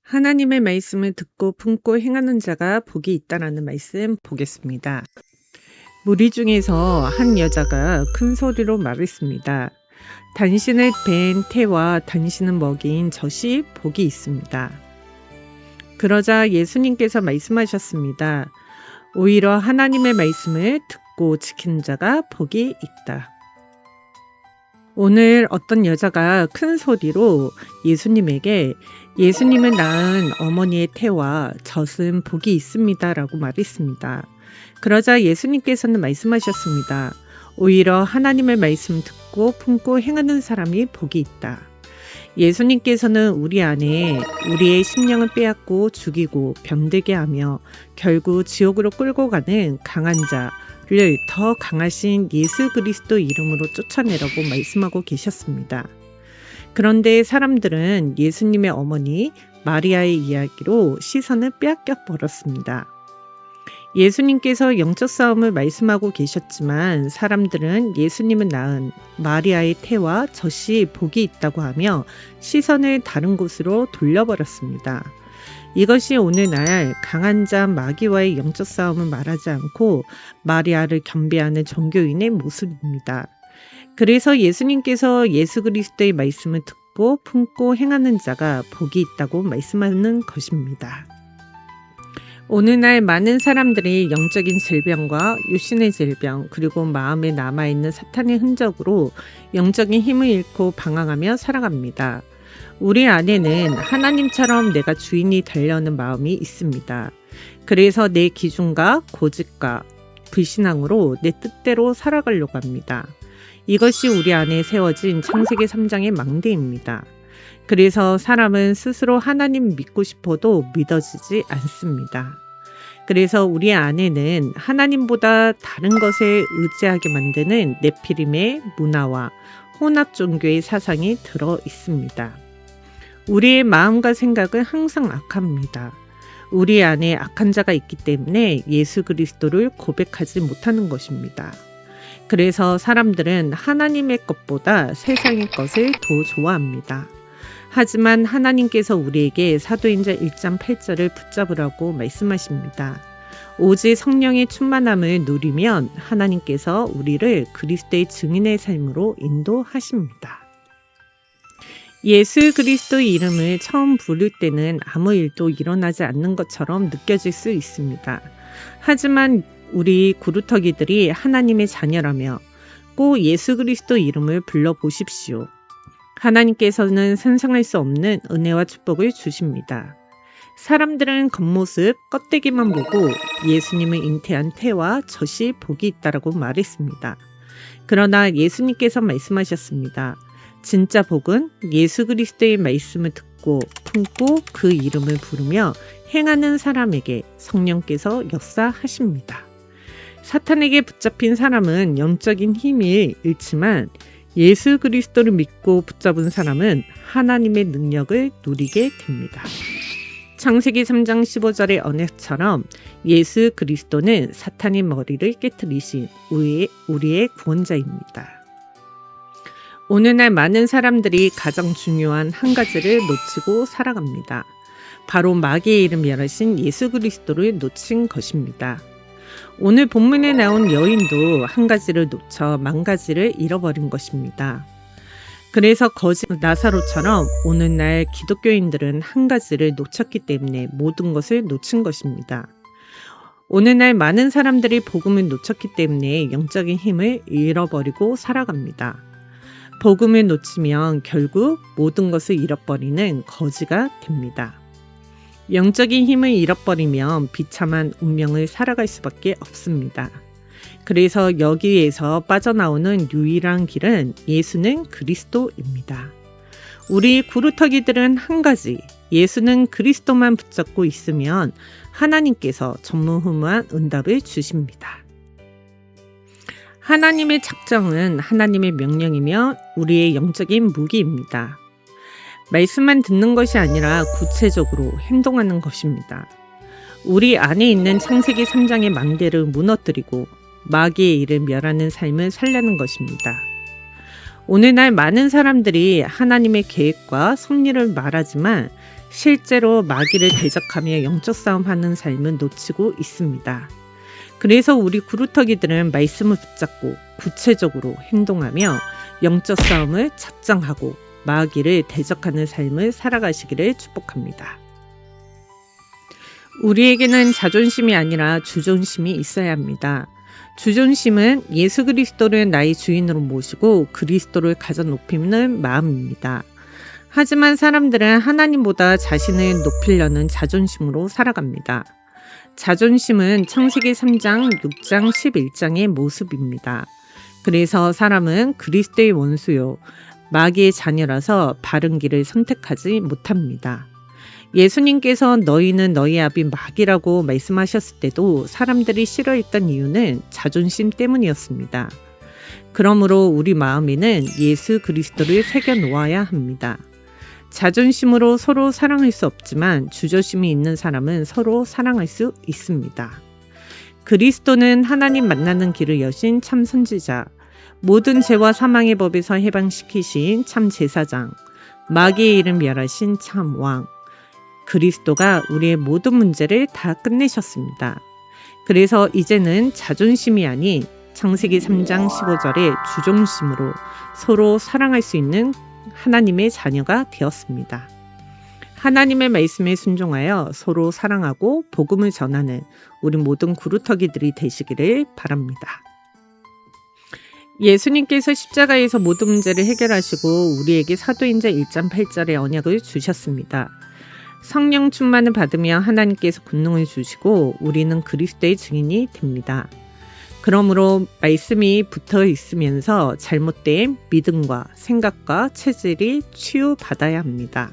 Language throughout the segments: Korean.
하나님의 말씀을 듣고 품고 행하는 자가 복이 있다라는 말씀 보겠습니다. 무리 중에서 한 여자가 큰 소리로 말했습니다. 당신을 뵌 태와 당신은 먹인 젖이 복이 있습니다. 그러자 예수님께서 말씀하셨습니다. 오히려 하나님의 말씀을 듣고 지키는 자가 복이 있다. 오늘 어떤 여자가 큰 소리로 예수님에게 예수님을 낳은 어머니의 태와 젖은 복이 있습니다 라고 말했습니다. 그러자 예수님께서는 말씀하셨습니다. 오히려 하나님의 말씀 듣고 품고 행하는 사람이 복이 있다. 예수님께서는 우리 안에 우리의 심령을 빼앗고 죽이고 병들게 하며 결국 지옥으로 끌고 가는 강한 자를 더 강하신 예수 그리스도 이름으로 쫓아내라고 말씀하고 계셨습니다. 그런데 사람들은 예수님의 어머니 마리아의 이야기로 시선을 빼앗겨 버렸습니다. 예수님께서 영적 싸움을 말씀하고 계셨지만 사람들은 예수님을 낳은 마리아의 태와 젖이 복이 있다고 하며 시선을 다른 곳으로 돌려버렸습니다. 이것이 오늘날 강한 자 마귀와의 영적 싸움을 말하지 않고 마리아를 경배하는 종교인의 모습입니다. 그래서 예수님께서 예수 그리스도의 말씀을 듣고 품고 행하는 자가 복이 있다고 말씀하는 것입니다. 오늘날 많은 사람들이 영적인 질병과 육신의 질병 그리고 마음에 남아있는 사탄의 흔적으로 영적인 힘을 잃고 방황하며 살아갑니다. 우리 안에는 하나님처럼 내가 주인이 되려는 마음이 있습니다. 그래서 내 기준과 고집과 불신앙으로 내 뜻대로 살아가려고 합니다. 이것이 우리 안에 세워진 창세기 3장의 망대입니다. 그래서 사람은 스스로 하나님 믿고 싶어도 믿어지지 않습니다. 그래서 우리 안에는 하나님보다 다른 것에 의지하게 만드는 네피림의 문화와 혼합 종교의 사상이 들어 있습니다. 우리의 마음과 생각은 항상 악합니다. 우리 안에 악한 자가 있기 때문에 예수 그리스도를 고백하지 못하는 것입니다. 그래서 사람들은 하나님의 것보다 세상의 것을 더 좋아합니다. 하지만 하나님께서 우리에게 사도행전 1장 8절을 붙잡으라고 말씀하십니다. 오직 성령의 충만함을 누리면 하나님께서 우리를 그리스도의 증인의 삶으로 인도하십니다. 예수 그리스도의 이름을 처음 부를 때는 아무 일도 일어나지 않는 것처럼 느껴질 수 있습니다. 하지만 우리 구루터기들이 하나님의 자녀라며 꼭 예수 그리스도 이름을 불러보십시오. 하나님께서는 상상할 수 없는 은혜와 축복을 주십니다. 사람들은 겉모습, 껍데기만 보고 예수님을 잉태한 태와 젖이 복이 있다라고 말했습니다. 그러나 예수님께서 말씀하셨습니다. 진짜 복은 예수 그리스도의 말씀을 듣고 품고 그 이름을 부르며 행하는 사람에게 성령께서 역사하십니다. 사탄에게 붙잡힌 사람은 영적인 힘을 잃지만 예수 그리스도를 믿고 붙잡은 사람은 하나님의 능력을 누리게 됩니다. 창세기 3장 15절의 언약처럼 예수 그리스도는 사탄의 머리를 깨트리신 우리의 구원자입니다. 오늘날 많은 사람들이 가장 중요한 한 가지를 놓치고 살아갑니다. 바로 마귀의 이름 열하신 예수 그리스도를 놓친 것입니다. 오늘 본문에 나온 여인도 한 가지를 놓쳐 만 가지를 잃어버린 것입니다. 그래서 거짓 나사로처럼 오늘날 기독교인들은 한 가지를 놓쳤기 때문에 모든 것을 놓친 것입니다. 오늘날 많은 사람들이 복음을 놓쳤기 때문에 영적인 힘을 잃어버리고 살아갑니다. 복음을 놓치면 결국 모든 것을 잃어버리는 거지가 됩니다. 영적인 힘을 잃어버리면 비참한 운명을 살아갈 수밖에 없습니다. 그래서 여기에서 빠져나오는 유일한 길은 예수는 그리스도입니다. 우리 구루터기들은 한 가지, 예수는 그리스도만 붙잡고 있으면 하나님께서 전무후무한 응답을 주십니다. 하나님의 작정은 하나님의 명령이며 우리의 영적인 무기입니다. 말씀만 듣는 것이 아니라 구체적으로 행동하는 것입니다. 우리 안에 있는 창세기 3장의 망대를 무너뜨리고 마귀의 일을 멸하는 삶을 살려는 것입니다. 오늘날 많은 사람들이 하나님의 계획과 섭리를 말하지만 실제로 마귀를 대적하며 영적 싸움하는 삶은 놓치고 있습니다. 그래서 우리 구루터기들은 말씀을 붙잡고 구체적으로 행동하며 영적 싸움을 작정하고 마귀를 대적하는 삶을 살아가시기를 축복합니다. 우리에게는 자존심이 아니라 주존심이 있어야 합니다. 주존심은 예수 그리스도를 나의 주인으로 모시고 그리스도를 가져 높이는 마음입니다. 하지만 사람들은 하나님보다 자신을 높이려는 자존심으로 살아갑니다. 자존심은 창세기 3장, 6장, 11장의 모습입니다. 그래서 사람은 그리스도의 원수요, 마귀의 자녀라서 바른 길을 선택하지 못합니다. 예수님께서 너희는 너희 아비 마귀라고 말씀하셨을 때도 사람들이 싫어했던 이유는 자존심 때문이었습니다. 그러므로 우리 마음에는 예수 그리스도를 새겨 놓아야 합니다. 자존심으로 서로 사랑할 수 없지만 주저심이 있는 사람은 서로 사랑할 수 있습니다. 그리스도는 하나님 만나는 길을 여신 참 선지자, 모든 죄와 사망의 법에서 해방시키신 참 제사장, 마귀의 일을 멸하신 참 왕, 그리스도가 우리의 모든 문제를 다 끝내셨습니다. 그래서 이제는 자존심이 아닌 창세기 3장 15절의 주존심으로 서로 사랑할 수 있는 하나님의 자녀가 되었습니다. 하나님의 말씀에 순종하여 서로 사랑하고 복음을 전하는 우리 모든 구루터기들이 되시기를 바랍니다. 예수님께서 십자가에서 모든 문제를 해결하시고 우리에게 사도행전 1장 8절의 언약을 주셨습니다. 성령 충만을 받으며 하나님께서 권능을 주시고 우리는 그리스도의 증인이 됩니다. 그러므로 말씀이 붙어 있으면서 잘못된 믿음과 생각과 체질이 치유받아야 합니다.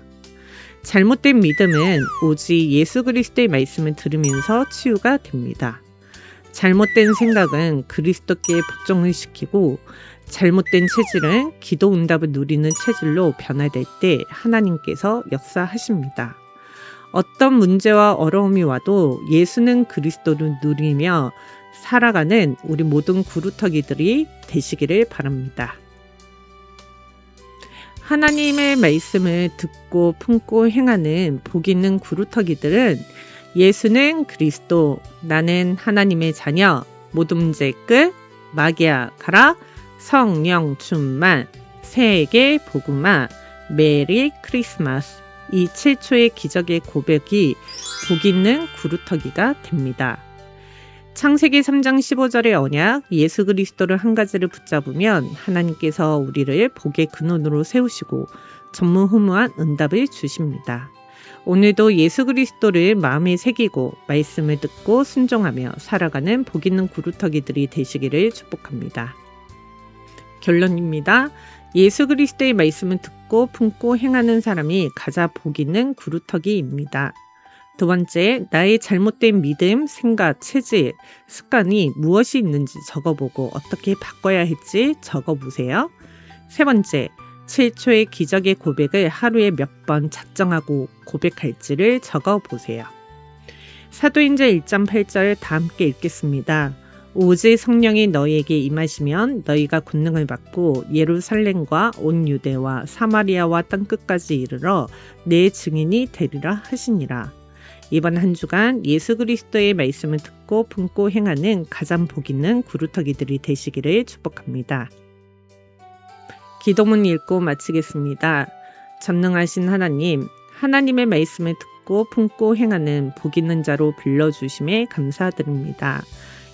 잘못된 믿음은 오직 예수 그리스도의 말씀을 들으면서 치유가 됩니다. 잘못된 생각은 그리스도께 복종을 시키고 잘못된 체질은 기도 응답을 누리는 체질로 변화될 때 하나님께서 역사하십니다. 어떤 문제와 어려움이 와도 예수는 그리스도를 누리며 살아가는 우리 모든 구루터기들이 되시기를 바랍니다. 하나님의 말씀을 듣고 품고 행하는 복 있는 구루터기들은 예수는 그리스도, 나는 하나님의 자녀, 모든 문제 끝, 마귀야 가라, 성령 충만, 새해게 복음아, 메리 크리스마스. 이 7초의 기적의 고백이 복 있는 구루터기가 됩니다. 창세기 3장 15절의 언약, 예수 그리스도를 한 가지를 붙잡으면 하나님께서 우리를 복의 근원으로 세우시고 전무후무한 응답을 주십니다. 오늘도 예수 그리스도를 마음에 새기고 말씀을 듣고 순종하며 살아가는 복 있는 구루터기들이 되시기를 축복합니다. 결론입니다. 예수 그리스도의 말씀을 듣고 품고 행하는 사람이 가장 복 있는 구루터기입니다. 두 번째, 나의 잘못된 믿음, 생각, 체질, 습관이 무엇이 있는지 적어보고 어떻게 바꿔야 할지 적어보세요. 세 번째, 7초의 기적의 고백을 하루에 몇 번 작정하고 고백할지를 적어보세요. 사도행전 1장 8절 다 함께 읽겠습니다. 오직 성령이 너희에게 임하시면 너희가 권능을 받고 예루살렘과 온 유대와 사마리아와 땅끝까지 이르러 내 증인이 되리라 하시니라. 이번 한 주간 예수 그리스도의 말씀을 듣고 품고 행하는 가장 복 있는 구루터기들이 되시기를 축복합니다. 기도문 읽고 마치겠습니다. 전능하신 하나님, 하나님의 말씀을 듣고 품고 행하는 복 있는 자로 불러주심에 감사드립니다.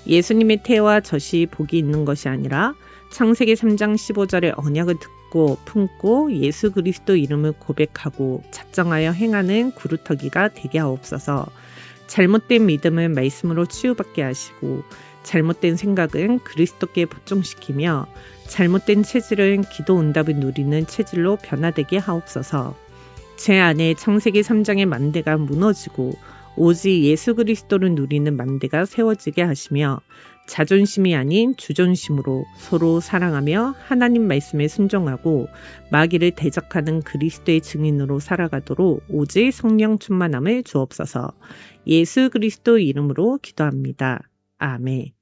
예수님의 태와 젖이 복이 있는 것이 아니라 창세기 3장 15절의 언약을 듣고 품고 예수 그리스도 이름을 고백하고 작정하여 행하는 구루터기가 되게 하옵소서. 잘못된 믿음을 말씀으로 치유받게 하시고 잘못된 생각은 그리스도께 복종시키며 잘못된 체질은 기도 응답을 누리는 체질로 변화되게 하옵소서. 제 안에 창세기 3장의 만대가 무너지고 오직 예수 그리스도를 누리는 만대가 세워지게 하시며 자존심이 아닌 주존심으로 서로 사랑하며 하나님 말씀에 순종하고 마귀를 대적하는 그리스도의 증인으로 살아가도록 오직 성령 충만함을 주옵소서. 예수 그리스도 이름으로 기도합니다. 아멘.